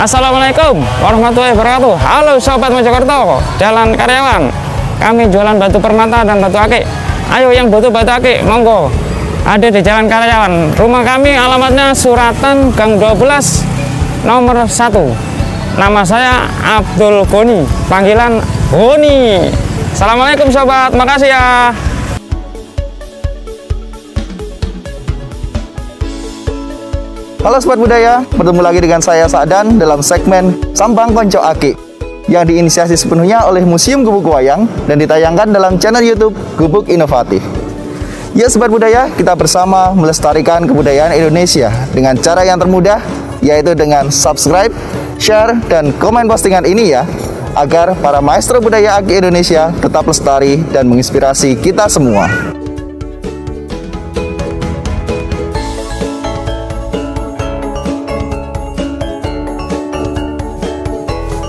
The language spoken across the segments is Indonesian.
Assalamualaikum warahmatullahi wabarakatuh. Halo Sobat Mojokerto, Jalan Karyawan. Kami jualan batu permata dan batu akik. Ayo yang butuh batu akik, monggo. Ada di Jalan Karyawan. Rumah kami alamatnya Suratan Gang 12 nomor 1. Nama saya Abdul Goni, panggilan Goni. Assalamualaikum Sobat, makasih ya. Halo Sobat Budaya, bertemu lagi dengan saya Sa'dan dalam segmen Sambang Konco Akik yang diinisiasi sepenuhnya oleh Museum Gubuk Wayang dan ditayangkan dalam channel YouTube Gubuk Inovatif. Ya Sobat Budaya, kita bersama melestarikan kebudayaan Indonesia dengan cara yang termudah, yaitu dengan subscribe, share, dan komen postingan ini ya, agar para maestro budaya akik Indonesia tetap lestari dan menginspirasi kita semua.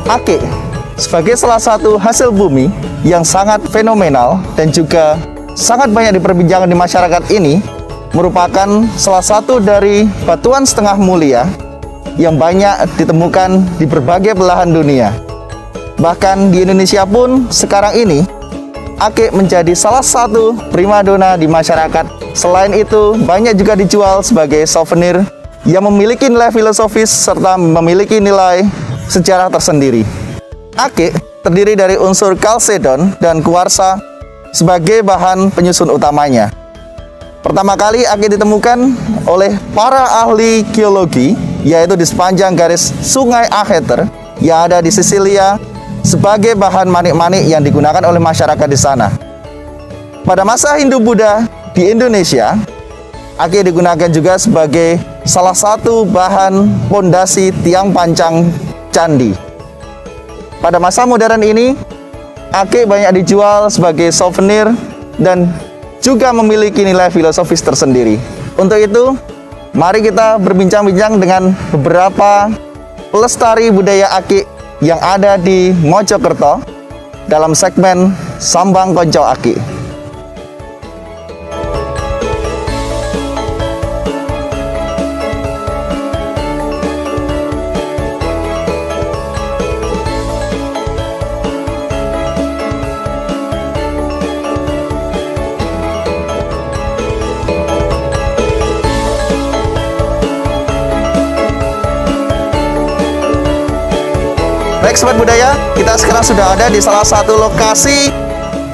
Akik sebagai salah satu hasil bumi yang sangat fenomenal dan juga sangat banyak diperbincangkan di masyarakat ini, merupakan salah satu dari batuan setengah mulia yang banyak ditemukan di berbagai belahan dunia. Bahkan di Indonesia pun sekarang ini akik menjadi salah satu primadona di masyarakat. Selain itu, banyak juga dijual sebagai souvenir yang memiliki nilai filosofis serta memiliki nilai sejarah tersendiri. Akik terdiri dari unsur kalsedon dan kuarsa sebagai bahan penyusun utamanya. Pertama kali akik ditemukan oleh para ahli geologi, yaitu di sepanjang garis sungai Acheter yang ada di Sisilia, sebagai bahan manik-manik yang digunakan oleh masyarakat di sana. Pada masa Hindu-Buddha di Indonesia, akik digunakan juga sebagai salah satu bahan pondasi tiang pancang candi. Pada masa modern ini, akik banyak dijual sebagai souvenir dan juga memiliki nilai filosofis tersendiri. Untuk itu, mari kita berbincang-bincang dengan beberapa pelestari budaya akik yang ada di Mojokerto dalam segmen Sambang Konco Akik. Baik Sobat Budaya, kita sekarang sudah ada di salah satu lokasi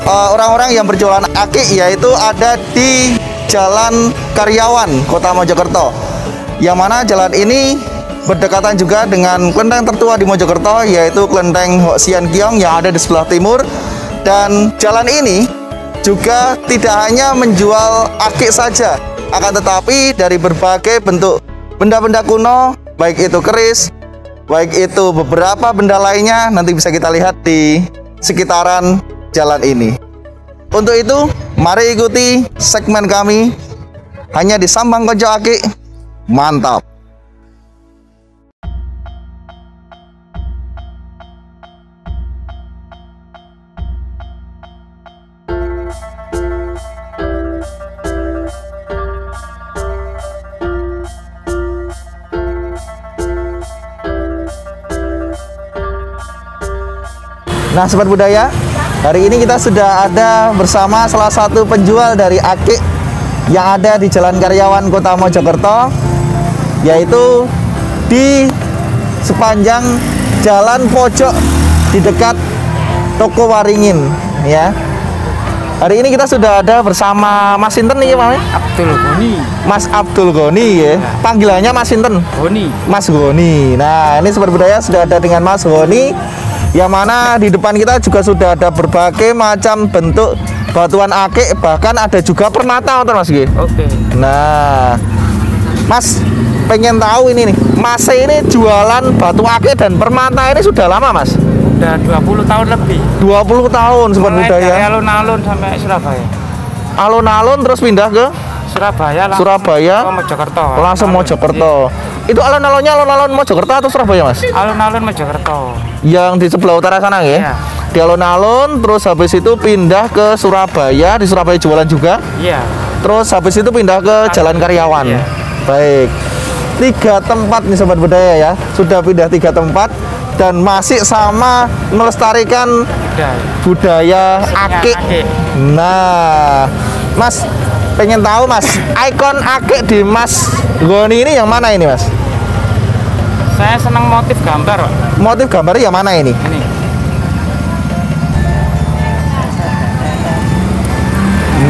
orang-orang yang berjualan akik, yaitu ada di Jalan Karyawan, Kota Mojokerto. Yang mana jalan ini berdekatan juga dengan kelenteng tertua di Mojokerto, yaitu Kelenteng Hok Sian Kiong yang ada di sebelah timur. Dan jalan ini juga tidak hanya menjual akik saja, akan tetapi dari berbagai bentuk benda-benda kuno, baik itu keris, baik itu beberapa benda lainnya, nanti bisa kita lihat di sekitaran jalan ini. Untuk itu, mari ikuti segmen kami hanya di Sambang Konco Akik. Mantap! Nah Sobat Budaya, hari ini kita sudah ada bersama salah satu penjual dari akik yang ada di Jalan Karyawan Kota Mojokerto, yaitu di sepanjang jalan pojok di dekat Toko Waringin ya. Hari ini kita sudah ada bersama Mas Sinten nih Mas Abdul Goni. Mas Abdul Goni ya. Panggilannya Mas Sinten? Goni. Mas Goni. Nah, ini Sobat Budaya sudah ada dengan Mas Goni, yang mana di depan kita juga sudah ada berbagai macam bentuk batuan akik, bahkan ada juga permata, Mas G. Oke. Nah, Mas pengen tahu ini nih, Mas ini jualan batu akik dan permata ini sudah lama, Mas? Udah 20 tahun lebih. 20 tahun Sobat Budaya. Dari alun-alun sampai Surabaya. Alun-alun terus pindah ke Surabaya langsung Surabaya ke Mojokerto. Langsung Mojokerto. Itu alun-alunnya alun-alun Mojokerto atau Surabaya, Mas? Alun-alun Mojokerto. Yang di sebelah utara sana ya? Iya. Di alun-alun, terus habis itu pindah ke Surabaya, di Surabaya jualan juga. Iya. Terus habis itu pindah ke Jalan Karyawan. Iya. Baik. 3 tempat nih sobat budaya ya. Sudah pindah 3 tempat dan masih sama melestarikan budaya akik. Nah, Mas pengen tahu Mas, ikon akik di Mas Goni ini yang mana ini Mas? Saya senang motif gambar, Pak. Motif gambarnya yang mana ini? Ini.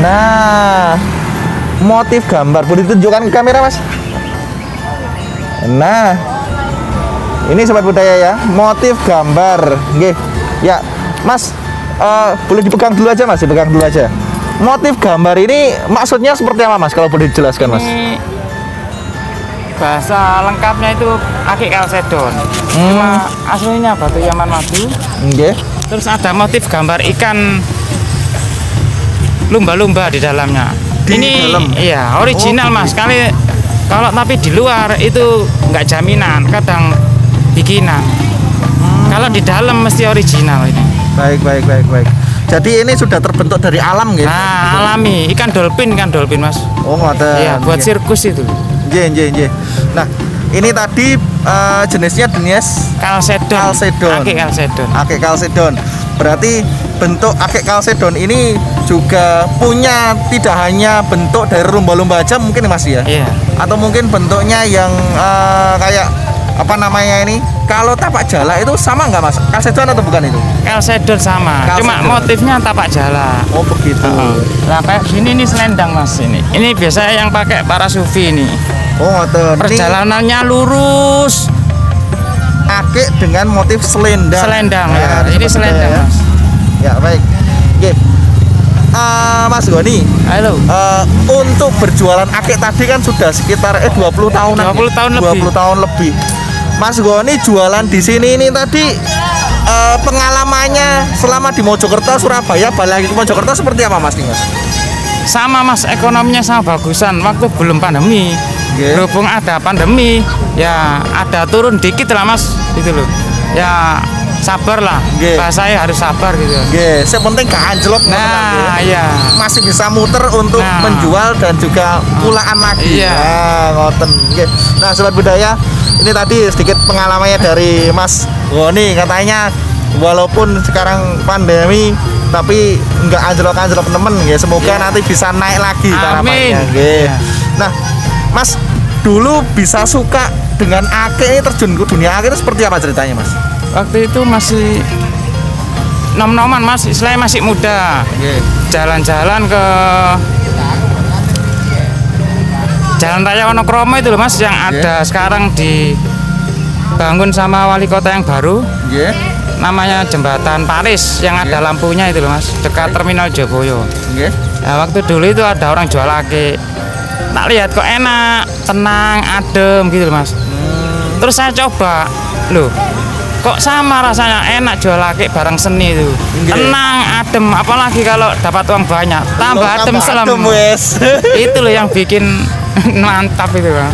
Nah, motif gambar boleh ditunjukkan ke kamera Mas? Nah, ini sobat budaya ya, motif gambar. Nggih. Ya, Mas, boleh dipegang dulu aja Mas, dipegang dulu aja. Motif gambar ini maksudnya seperti apa Mas? Kalau boleh dijelaskan Mas. Ini bahasa lengkapnya itu akik kalsedon. Cuma aslinya batu Yaman madu. Nggih. Terus ada motif gambar ikan lumba-lumba di dalamnya. Ini dalam? iya original Mas. Kalau tapi di luar itu nggak jaminan, kadang bikinan. Kalau di dalam mesti original ini. Baik. Jadi ini sudah terbentuk dari alam gitu. Nah, alami ikan dolphin Mas. Oh, ngoten. Iya, buat sirkus itu. Nggih. Nah, ini tadi jenisnya Kalsedon. Akik kalsedon. Berarti bentuk akik kalsedon ini juga punya tidak hanya bentuk dari lumba-lumba aja mungkin Mas ya? Iya. Atau mungkin bentuknya yang kayak apa namanya ini? Kalau tapak jala itu sama nggak Mas? Kalsedon atau bukan itu? Kalsedon sama. Cuma motifnya tapak jala. Oh begitu. Nah kayak gini nih selendang Mas ini. Ini biasanya yang pakai para sufi ini. Oh ngoten. Perjalanannya lurus. Akik dengan motif selendang. Ya. Ini selendang ya. Mas. Ya baik. Oke. Mas Goni. Halo. Untuk berjualan akik tadi kan sudah sekitar 20 tahun. 20 tahun lebih. 20 tahun lebih. Mas Goni jualan di sini ini tadi pengalamannya selama di Mojokerto, Surabaya, balik lagi ke Mojokerto seperti apa Mas? Sama Mas, ekonominya sama bagusan waktu belum pandemi. Berhubung ada pandemi, ya ada turun dikit lah Mas, gitu loh. Ya sabar lah, bahasanya harus sabar gitu. Yang penting gak anjlok. Nah, iya. Masih bisa muter untuk menjual dan juga pulaan lagi. Iya. Nah, ngoten. Nah, sobat budaya, ini tadi sedikit pengalamannya dari Mas Goni. Katanya walaupun sekarang pandemi tapi nggak anjlok-anjlok temen ya. Semoga nanti bisa naik lagi harapannya. Nah, Mas dulu bisa suka dengan akik ini, terjun ke dunia akik itu seperti apa ceritanya Mas? Waktu itu masih nom-noman Mas, istilahnya masih muda. Jalan-jalan ke Jalan Raya Wonokromo itu loh Mas, yang ada sekarang dibangun sama wali kota yang baru. Namanya Jembatan Paris yang ada lampunya itu loh Mas, dekat Terminal Joboyo. Nah, waktu dulu itu ada orang jual akik. Tak lihat kok enak, tenang, adem gitu loh Mas. Terus saya coba, loh kok sama rasanya, enak jual akik barang seni itu. Tenang, adem, apalagi kalau dapat uang banyak, tambah adem selam. Itu loh yang bikin mantap itu Bang.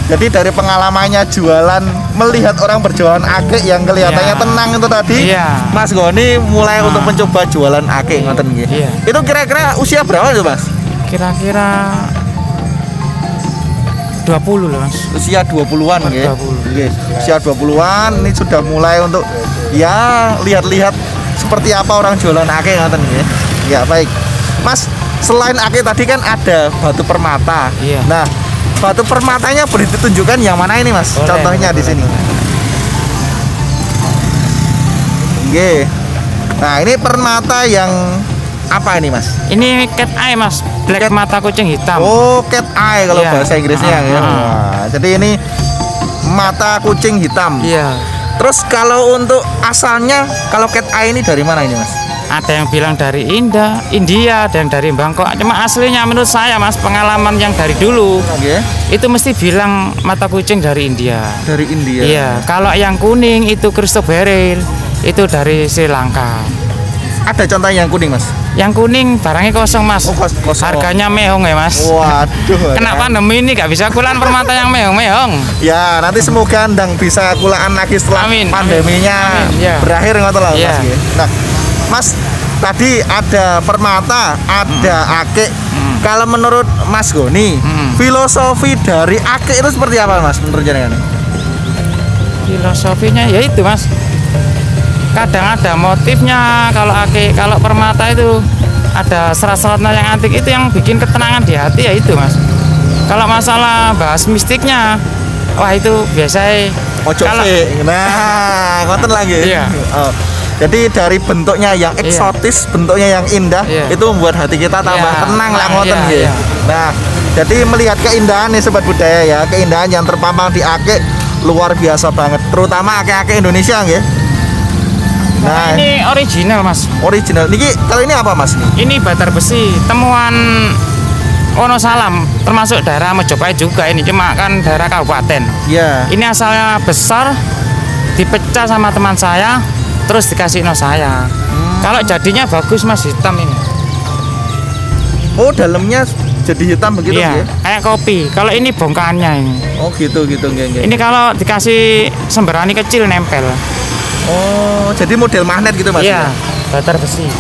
Jadi dari pengalamannya jualan, melihat orang berjualan akik yang kelihatannya tenang itu tadi, Mas Goni mulai untuk mencoba jualan akik ngoten nggih. Itu kira-kira usia berapa itu Mas? Kira-kira 20 loh Mas. Usia 20-an nggih. 20. Usia 20-an ini sudah mulai untuk ya lihat-lihat seperti apa orang jualan akik ngoten nggih. Ya baik. Mas, selain akik tadi kan ada batu permata. Nah, batu permatanya boleh ditunjukkan yang mana ini Mas? Contohnya di sini. Nggih. Nah, ini permata yang apa ini Mas? Ini cat eye Mas, black mata kucing hitam. Oh, cat eye kalau bahasa Inggrisnya ya. Jadi ini mata kucing hitam. Terus kalau untuk asalnya, kalau cat eye ini dari mana ini Mas? Ada yang bilang dari India, ada yang dari Bangkok. Cuma aslinya menurut saya Mas, pengalaman yang dari dulu itu mesti bilang mata kucing dari India. Dari India. Iya. Kalau yang kuning itu Christoberil, itu dari Sri Lanka. Ada contoh yang kuning Mas? Yang kuning barangnya kosong Mas. Kosong. Harganya mehong ya Mas. Waduh. Kena pandemi ini gak bisa kulaan permata yang mehong. Ya nanti semoga ndang bisa kulaan lagi setelah pandeminya berakhir ngoten lah Mas. Nah Mas, tadi ada permata, ada akik, kalau menurut Mas Goni, filosofi dari akik itu seperti apa Mas menurut jenengan? Filosofinya ya itu Mas. Kadang ada motifnya kalau akik, kalau permata itu ada serat-seratnya yang antik, itu yang bikin ketenangan di hati ya itu Mas. Kalau masalah bahas mistiknya, wah itu biasanya nah ngoten lagi. Iya. Oh. Jadi dari bentuknya yang eksotis, bentuknya yang indah, itu membuat hati kita tambah tenang lah ngoten nggih. Nah, jadi melihat keindahan nih sobat budaya ya, keindahan yang terpampang di akik luar biasa banget, terutama akik-akik Indonesia nggih. Nah, ini original Mas. Original. Niki kalau ini apa Mas? Ini batar besi, temuan Wonosalam, termasuk daerah Mojopahit juga ini, cuma kan daerah kabupaten. Iya. Ini asalnya besar, dipecah sama teman saya, terus dikasih saya. Kalau jadinya bagus Mas, hitam ini. Oh, dalamnya jadi hitam begitu iya, ya? Kayak kopi. Kalau ini bongkahannya ini. Oh, gitu nggih. Ini kalau dikasih sembrani kecil nempel. Oh, jadi model magnet gitu Mas? Iya, batar besi.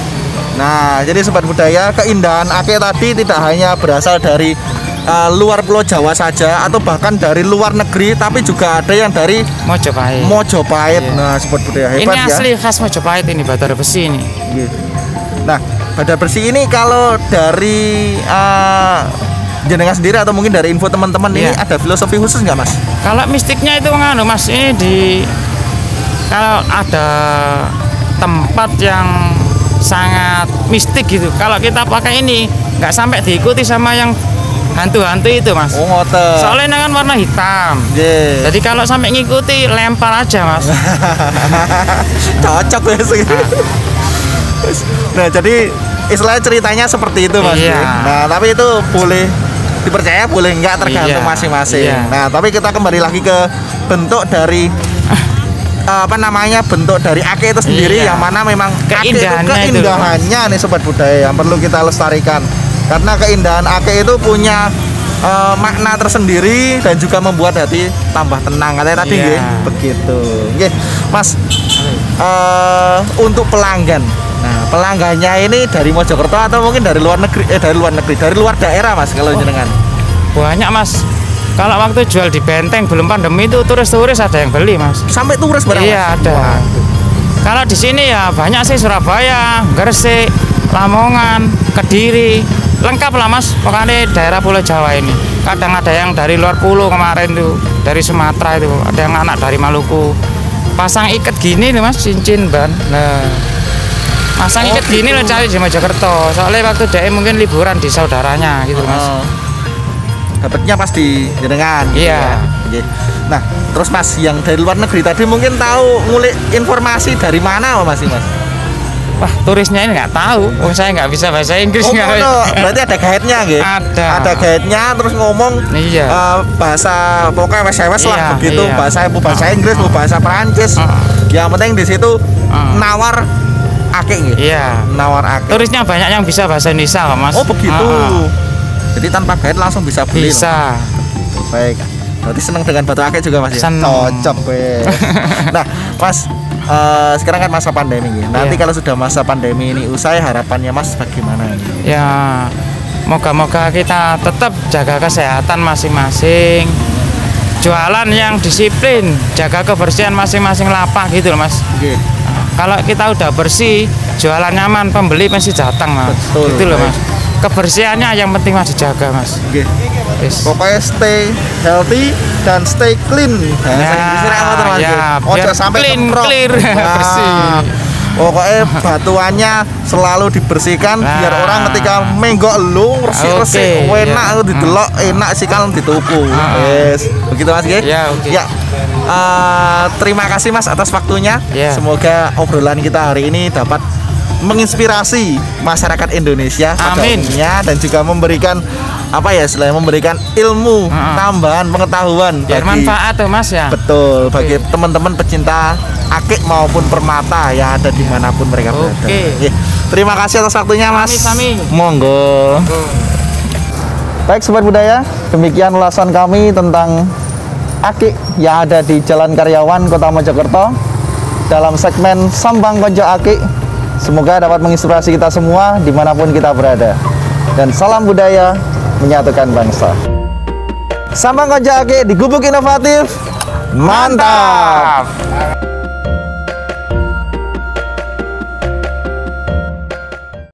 Nah, jadi sobat budaya, keindahan akik tadi tidak hanya berasal dari luar Pulau Jawa saja atau bahkan dari luar negeri, tapi juga ada yang dari Mojopahit. Iya. Nah, sobat budaya hebat ini ya. Ini asli khas Mojopahit ini batar besi ini. Gitu. Nah, batar besi ini kalau dari jenengan sendiri atau mungkin dari info teman-teman ini ada filosofi khusus nggak Mas? Kalau mistiknya itu nganu Mas, ini kalau ada tempat yang sangat mistik gitu, kalau kita pakai ini nggak sampai diikuti sama yang hantu-hantu itu Mas. Oh, ngoten. Soalnya ini kan warna hitam. Jadi kalau sampai ngikuti lempar aja Mas. Cocok ya sih. Nah, jadi istilahnya ceritanya seperti itu Mas. Nah, tapi itu boleh dipercaya, boleh enggak, tergantung masing-masing. Nah, tapi kita kembali lagi ke bentuk dari bentuk dari akik itu sendiri, yang mana memang keindahannya nih sobat budaya yang perlu kita lestarikan, karena keindahan akik itu punya makna tersendiri dan juga membuat hati tambah tenang katanya tadi nggih. Begitu nggih Mas. Untuk pelanggan, nah pelanggannya ini dari Mojokerto atau mungkin dari luar negeri, dari luar daerah Mas kalau jenengan? Banyak Mas. Kalau waktu jual di Benteng belum pandemi itu turis-turis ada yang beli Mas. Sampai turis barang? Iya Mas? ada. Kalau di sini ya banyak sih, Surabaya, Gresik, Lamongan, Kediri, lengkap lah Mas. Pokoknya daerah Pulau Jawa ini. Kadang ada yang dari luar pulau kemarin tuh, dari Sumatera itu, ada yang anak dari Maluku. Pasang iket gini nih Mas, cincin ban. Nah, pasang iket gini lo cari di Mojokerto. Soalnya waktu dia mungkin liburan di saudaranya gitu Mas. Dapatnya pas di jenengan. Iya. Gitu ya. Nah, terus Mas yang dari luar negeri tadi mungkin tahu ngulik informasi dari mana Mas? Wah, turisnya ini nggak tahu. Saya nggak bisa bahasa Inggris. Berarti ada guide-nya gitu? Ada guide-nya, terus ngomong bahasa pokoknya wes-wes lah begitu. Bahasa Inggris, bahasa Perancis. Yang penting di situ nawar akik gitu. Iya. Nawar akik. Turisnya banyak yang bisa bahasa Indonesia kok Mas. Oh begitu. Jadi tanpa guide langsung bisa beli. Bisa. Baik. Berarti senang dengan batu akik juga Mas ya? Cocok weh. Nah Mas, sekarang kan masa pandemi ya. Nanti kalau sudah masa pandemi ini usai, harapannya Mas bagaimana? Ya, moga-moga kita tetap jaga kesehatan masing-masing, jualan yang disiplin, jaga kebersihan masing-masing lapak gitu loh Mas. Kalau kita udah bersih, jualan nyaman, pembeli pasti datang Mas. Betul, gitu loh Mas. Kebersihannya yang penting Mas dijaga Mas. Pokoknya stay healthy dan stay clean. Biar sampai clear, bersih. Pokoknya batuannya selalu dibersihkan biar orang ketika menggok lu resik-resik enak didelok, enak sih kalau dituku. Begitu Mas nggih? Ya. Terima kasih Mas atas waktunya. Semoga obrolan kita hari ini dapat menginspirasi masyarakat Indonesia pada umumnya dan juga memberikan memberikan ilmu tambahan pengetahuan biar manfaat tuh Mas ya. Betul, bagi teman-teman pecinta akik maupun permata yang ada dimanapun mereka berada. Terima kasih atas waktunya Mas. Monggo. Baik sobat budaya, demikian ulasan kami tentang akik yang ada di Jalan Karyawan, Kota Mojokerto dalam segmen Sambang Konco Akik. Semoga dapat menginspirasi kita semua dimanapun kita berada. dan salam budaya menyatukan bangsa. Sambang Konco Ake di Gubuk Inovatif. Mantap!